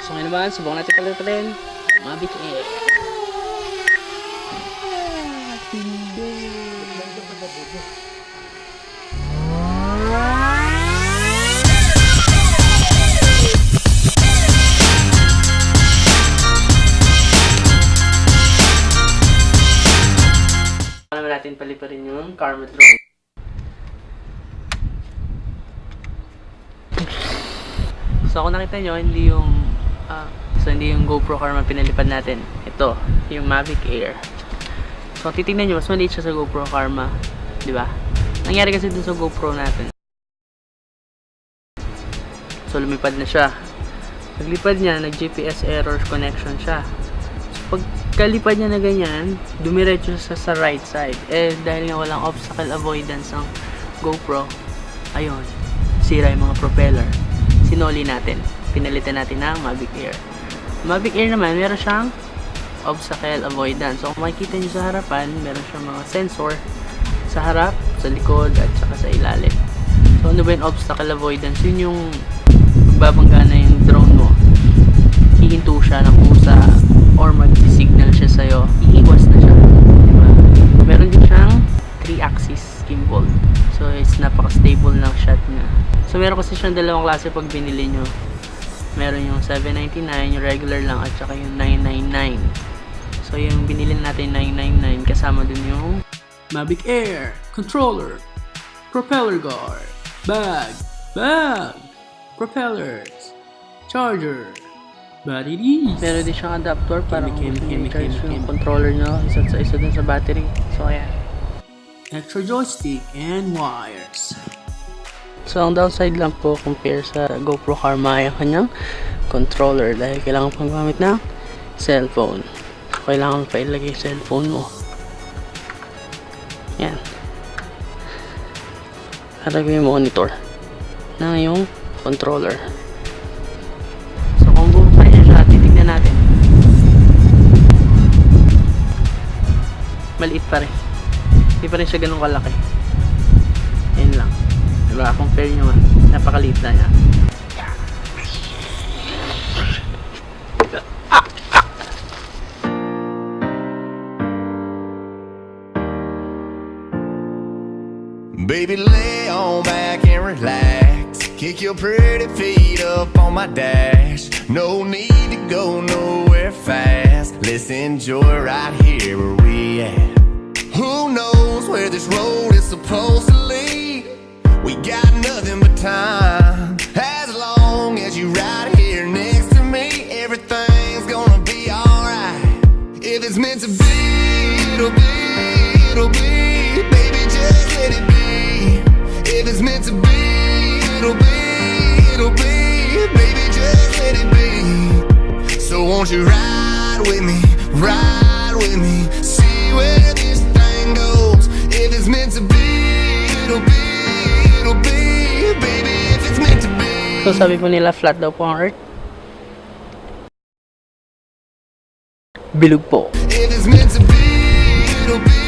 So ngayon naman, subukan natin palitan MAVIC AIR. Naman natin paliparin yung Karma drone. So kung nakita nyo, hindi yung GoPro Karma pinalipad natin. Ito, yung MAVIC AIR. So kung titignan nyo, mas maliit siya sa GoPro Karma, di ba? Nangyari kasi dun sa GoPro natin. So lumipad na siya. Paglipad niya, nag-GPS error connection siya. So pagkalipad niya na ganyan, dumiretso siya sa right side. Eh dahil nga walang obstacle avoidance ang GoPro, ayun, sira yung mga propeller. Sinoli natin. Pinalitan natin ng MAVIC AIR. MAVIC AIR naman, meron siyang obstacle avoidance. So kung makikita nyo sa harapan, meron siyang mga sensor sa harap, sa likod, at saka sa ilalim. So ano ba yung obstacle avoidance? Yun yung babangga na yung drone mo, hihinto siya ng kusa or mag-signal siya sa'yo, iiwas na siya, diba? Meron din siyang 3-axis gimbal, so it's napaka-stable ng shot niya. So meron kasi siyang dalawang klase pag binili nyo. Meron yung $799, yung regular lang, at saka yung $999. So yung binili natin $999, kasama dun yung MAVIC AIR, controller, propeller guard, bag, propellers, charger, battery. Meron din siyang adapter para i-charge yung controller nyo isa't sa isa dun sa battery. So ayan, extra joystick and wires. So ang downside lang po compare sa GoPro Karma ay ang kanyang controller, dahil kailangan pang gamit ng cellphone. So, kailangan pa ilagay yung cellphone mo. Yan. Harapin yung monitor na yung controller. So kung bukay niya siya, titignan natin. Maliit pa rin. Hindi pa rin siya ganun kalaki. Yan lang. Diba? Compare nyo nga. Napakaliit na niya. Baby, lay on back and relax. Kick your pretty feet up on my dash. No need to go nowhere fast. Let's enjoy right here where we at. Who knows where this road is supposed to lead? We got nothing but time. As long as you right here next to me, everything's gonna be alright. If it's meant to be, it'll be, it'll be. Baby, just let it be. If it's meant to be, it'll be, it'll be. Baby, just let it be. So won't you ride with me, see where this thing goes. If it's meant to be, it'll be, it'll be. Baby, if it's meant to be. So sabi po nila flat daw po ang earth. Bilog po. If it's meant to be, it'll be.